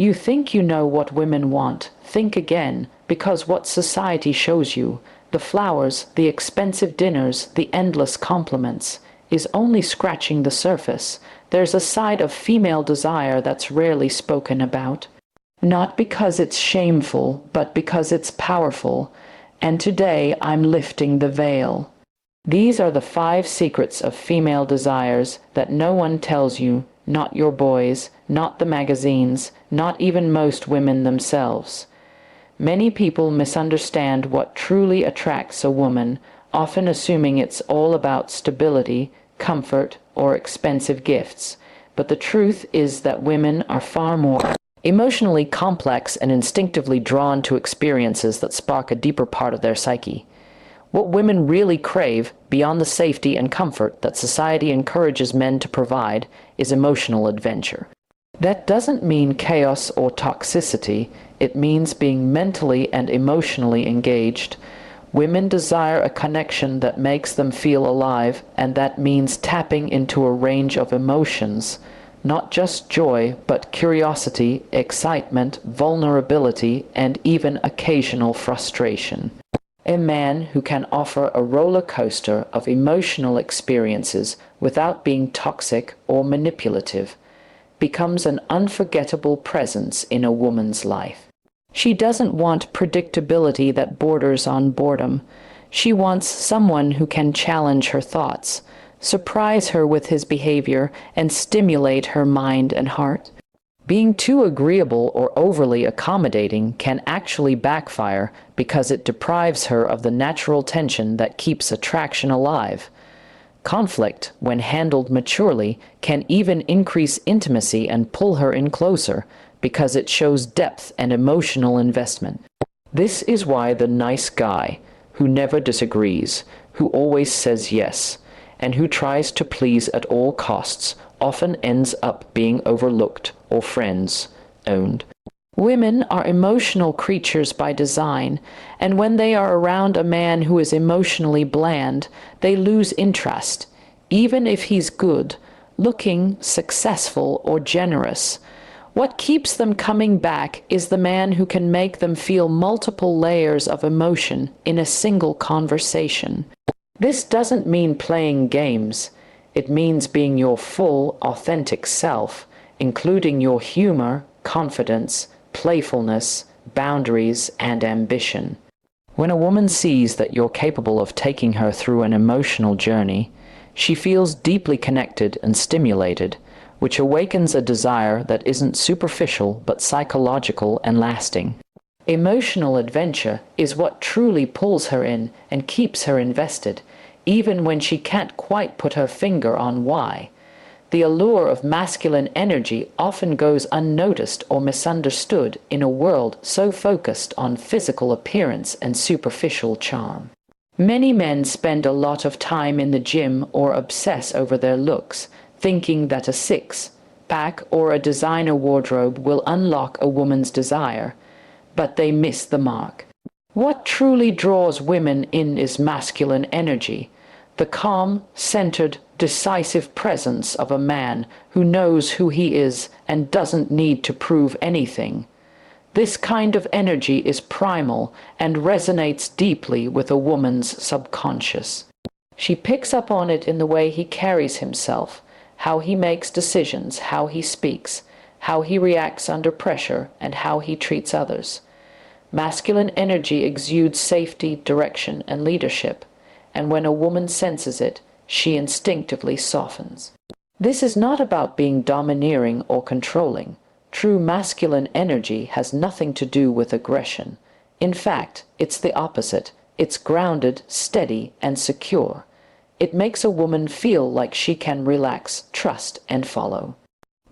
You think you know what women want. Think again, because what society shows you, the flowers, the expensive dinners, the endless compliments, is only scratching the surface. There's a side of female desire that's rarely spoken about. Not because it's shameful, but because it's powerful. And today I'm lifting the veil. These are the 5 secrets of female desires that no one tells you, not your boys, not the magazines, not even most women themselves. Many people misunderstand what truly attracts a woman, often assuming it's all about stability, comfort, or expensive gifts. But the truth is that women are far more emotionally complex and instinctively drawn to experiences that spark a deeper part of their psyche. What women really crave, beyond the safety and comfort that society encourages men to provide, is emotional adventure. That doesn't mean chaos or toxicity. It means being mentally and emotionally engaged. Women desire a connection that makes them feel alive, and that means tapping into a range of emotions. Not just joy, but curiosity, excitement, vulnerability, and even occasional frustration. A man who can offer a roller coaster of emotional experiences without being toxic or manipulative becomes an unforgettable presence in a woman's life. She doesn't want predictability that borders on boredom. She wants someone who can challenge her thoughts, surprise her with his behavior, and stimulate her mind and heart. Being too agreeable or overly accommodating can actually backfire because it deprives her of the natural tension that keeps attraction alive. Conflict, when handled maturely, can even increase intimacy and pull her in closer because it shows depth and emotional investment. This is why the nice guy, who never disagrees, who always says yes, and who tries to please at all costs, often ends up being overlooked or friends owned. Women are emotional creatures by design, and when they are around a man who is emotionally bland, they lose interest, even if he's good, looking, successful, or generous. What keeps them coming back is the man who can make them feel multiple layers of emotion in a single conversation. This doesn't mean playing games. It means being your full, authentic self, including your humor, confidence, playfulness, boundaries, and ambition. When a woman sees that you're capable of taking her through an emotional journey, she feels deeply connected and stimulated, which awakens a desire that isn't superficial but psychological and lasting. Emotional adventure is what truly pulls her in and keeps her invested, even when she can't quite put her finger on why. The allure of masculine energy often goes unnoticed or misunderstood in a world so focused on physical appearance and superficial charm. Many men spend a lot of time in the gym or obsess over their looks, thinking that a six-pack or a designer wardrobe will unlock a woman's desire, but they miss the mark. What truly draws women in is masculine energy, the calm, centered, decisive presence of a man who knows who he is and doesn't need to prove anything. This kind of energy is primal and resonates deeply with a woman's subconscious. She picks up on it in the way he carries himself, how he makes decisions, how he speaks, how he reacts under pressure, and how he treats others. Masculine energy exudes safety, direction, and leadership, and when a woman senses it, she instinctively softens. This is not about being domineering or controlling. True masculine energy has nothing to do with aggression. In fact, it's the opposite. It's grounded, steady, and secure. It makes a woman feel like she can relax, trust, and follow.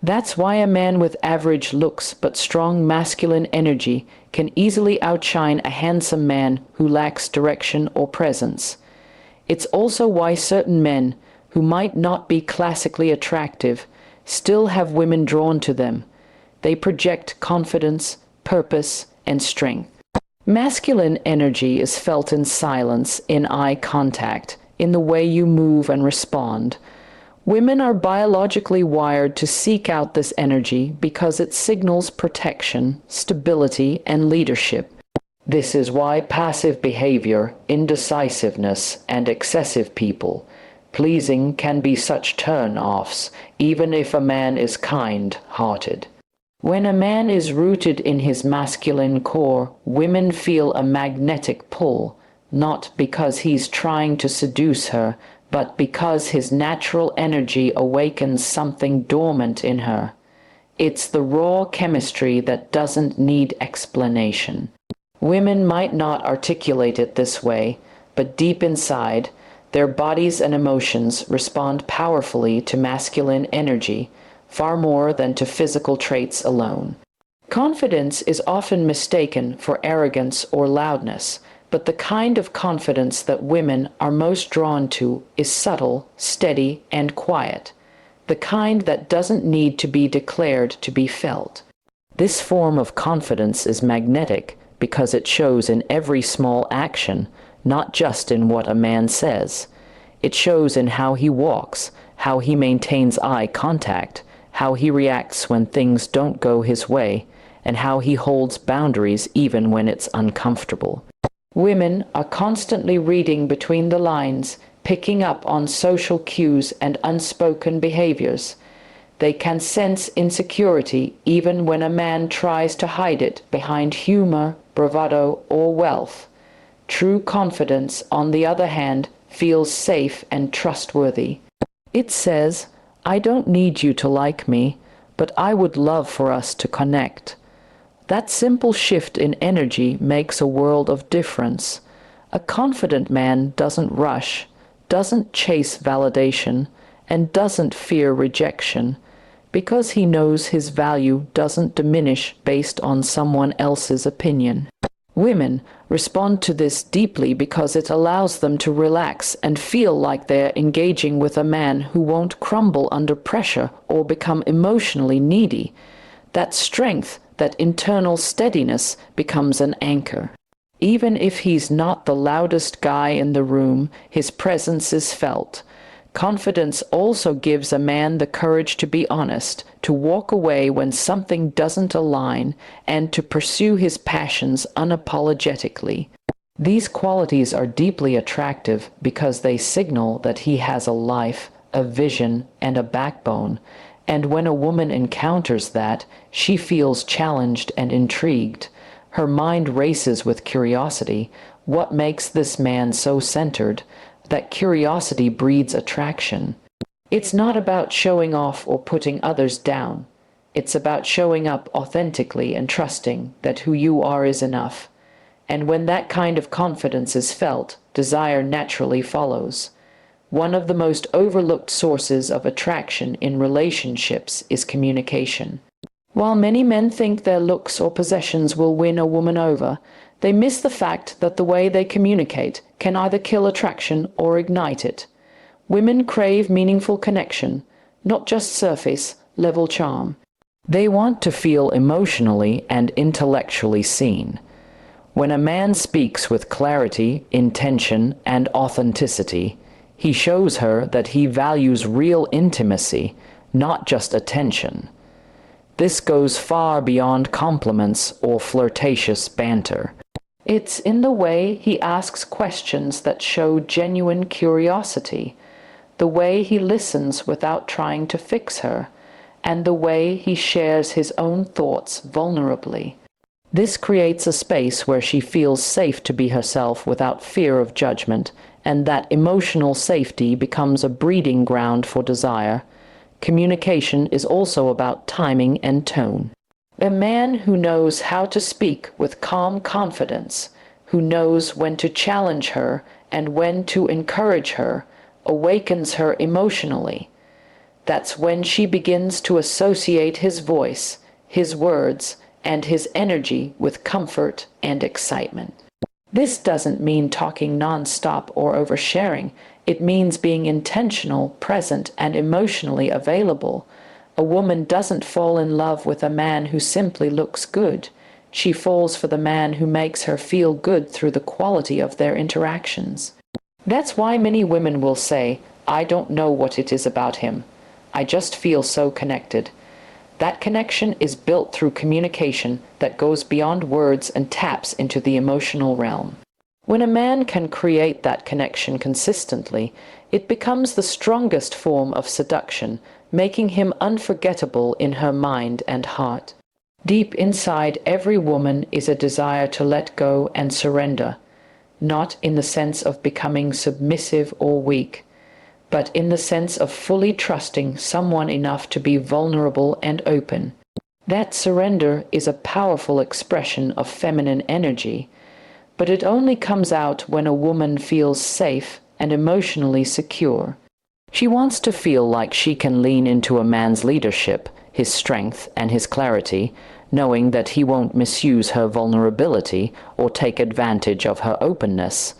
That's why a man with average looks but strong masculine energy can easily outshine a handsome man who lacks direction or presence. It's also why certain men, who might not be classically attractive, still have women drawn to them. They project confidence, purpose, and strength. Masculine energy is felt in silence, in eye contact, in the way you move and respond. Women are biologically wired to seek out this energy because it signals protection, stability, and leadership. This is why passive behavior, indecisiveness, and excessive people pleasing can be such turn-offs, even if a man is kind-hearted. When a man is rooted in his masculine core, women feel a magnetic pull, not because he's trying to seduce her, but because his natural energy awakens something dormant in her. It's the raw chemistry that doesn't need explanation. Women might not articulate it this way, but deep inside, their bodies and emotions respond powerfully to masculine energy, far more than to physical traits alone. Confidence is often mistaken for arrogance or loudness, but the kind of confidence that women are most drawn to is subtle, steady, and quiet, the kind that doesn't need to be declared to be felt. This form of confidence is magnetic because it shows in every small action, not just in what a man says. It shows in how he walks, how he maintains eye contact, how he reacts when things don't go his way, and how he holds boundaries even when it's uncomfortable. Women are constantly reading between the lines, picking up on social cues and unspoken behaviors. They can sense insecurity even when a man tries to hide it behind humor, bravado, or wealth. True confidence, on the other hand, feels safe and trustworthy. It says, "I don't need you to like me, but I would love for us to connect." That simple shift in energy makes a world of difference. A confident man doesn't rush, doesn't chase validation, and doesn't fear rejection, because he knows his value doesn't diminish based on someone else's opinion. Women respond to this deeply because it allows them to relax and feel like they're engaging with a man who won't crumble under pressure or become emotionally needy. That strength, that internal steadiness, becomes an anchor. Even if he's not the loudest guy in the room, his presence is felt. Confidence also gives a man the courage to be honest, to walk away when something doesn't align, and to pursue his passions unapologetically. These qualities are deeply attractive because they signal that he has a life, a vision, and a backbone. And when a woman encounters that, she feels challenged and intrigued. Her mind races with curiosity. What makes this man so centered? That curiosity breeds attraction. It's not about showing off or putting others down. It's about showing up authentically and trusting that who you are is enough. And when that kind of confidence is felt, desire naturally follows. One of the most overlooked sources of attraction in relationships is communication. While many men think their looks or possessions will win a woman over, they miss the fact that the way they communicate can either kill attraction or ignite it. Women crave meaningful connection, not just surface-level charm. They want to feel emotionally and intellectually seen. When a man speaks with clarity, intention, and authenticity, he shows her that he values real intimacy, not just attention. This goes far beyond compliments or flirtatious banter. It's in the way he asks questions that show genuine curiosity, the way he listens without trying to fix her, and the way he shares his own thoughts vulnerably. This creates a space where she feels safe to be herself without fear of judgment, and that emotional safety becomes a breeding ground for desire. Communication is also about timing and tone. A man who knows how to speak with calm confidence, who knows when to challenge her and when to encourage her, awakens her emotionally. That's when she begins to associate his voice, his words, and his energy with comfort and excitement. This doesn't mean talking non-stop or oversharing. It means being intentional, present, and emotionally available. A woman doesn't fall in love with a man who simply looks good. She falls for the man who makes her feel good through the quality of their interactions. That's why many women will say, I don't know what it is about him. I just feel so connected. That connection is built through communication that goes beyond words and taps into the emotional realm. When a man can create that connection consistently, it becomes the strongest form of seduction, making him unforgettable in her mind and heart. Deep inside every woman is a desire to let go and surrender, not in the sense of becoming submissive or weak, but in the sense of fully trusting someone enough to be vulnerable and open. That surrender is a powerful expression of feminine energy, but it only comes out when a woman feels safe and emotionally secure. She wants to feel like she can lean into a man's leadership, his strength, and his clarity, knowing that he won't misuse her vulnerability or take advantage of her openness.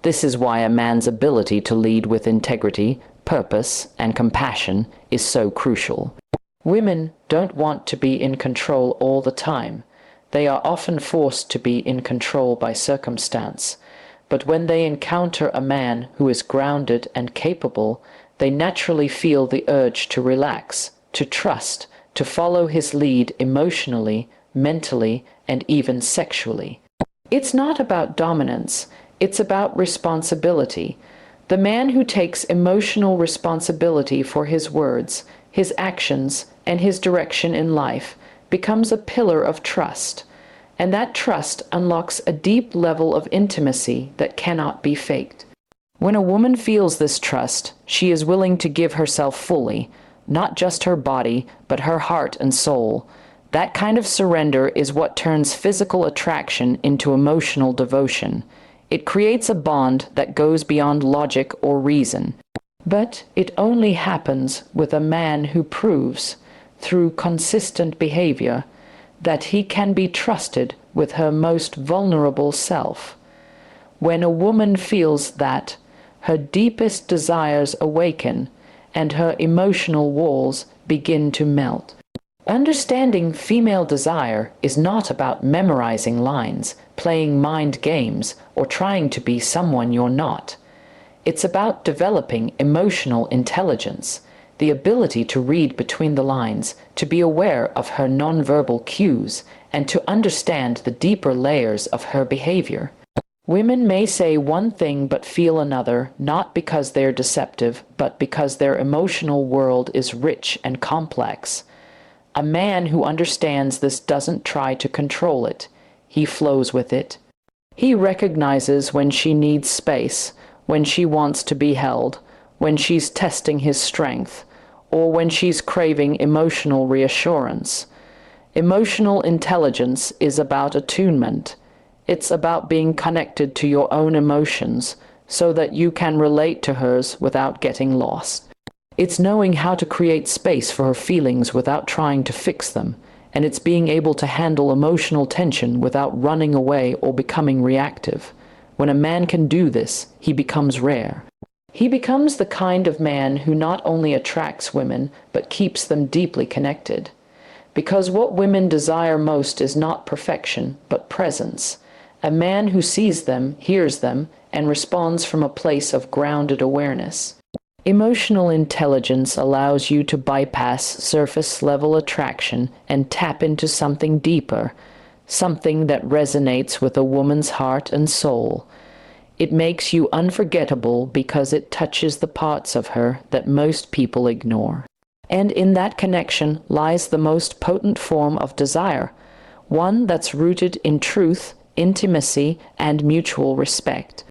This is why a man's ability to lead with integrity, purpose, and compassion is so crucial. Women don't want to be in control all the time. They are often forced to be in control by circumstance. But when they encounter a man who is grounded and capable, they naturally feel the urge to relax, to trust, to follow his lead emotionally, mentally, and even sexually. It's not about dominance, it's about responsibility. The man who takes emotional responsibility for his words, his actions, and his direction in life becomes a pillar of trust, and that trust unlocks a deep level of intimacy that cannot be faked. When a woman feels this trust, she is willing to give herself fully, not just her body, but her heart and soul. That kind of surrender is what turns physical attraction into emotional devotion. It creates a bond that goes beyond logic or reason. But it only happens with a man who proves, through consistent behavior, that he can be trusted with her most vulnerable self. When a woman feels that, her deepest desires awaken and her emotional walls begin to melt. Understanding female desire is not about memorizing lines, playing mind games, or trying to be someone you're not. It's about developing emotional intelligence, the ability to read between the lines, to be aware of her nonverbal cues, and to understand the deeper layers of her behavior. Women may say one thing but feel another, not because they're deceptive, but because their emotional world is rich and complex. A man who understands this doesn't try to control it. He flows with it. He recognizes when she needs space, when she wants to be held, when she's testing his strength, or when she's craving emotional reassurance. Emotional intelligence is about attunement. It's about being connected to your own emotions so that you can relate to hers without getting lost. It's knowing how to create space for her feelings without trying to fix them, and it's being able to handle emotional tension without running away or becoming reactive. When a man can do this, he becomes rare. He becomes the kind of man who not only attracts women, but keeps them deeply connected. Because what women desire most is not perfection, but presence. A man who sees them, hears them, and responds from a place of grounded awareness. Emotional intelligence allows you to bypass surface-level attraction and tap into something deeper, something that resonates with a woman's heart and soul. It makes you unforgettable because it touches the parts of her that most people ignore. And in that connection lies the most potent form of desire, one that's rooted in truth, intimacy, and mutual respect.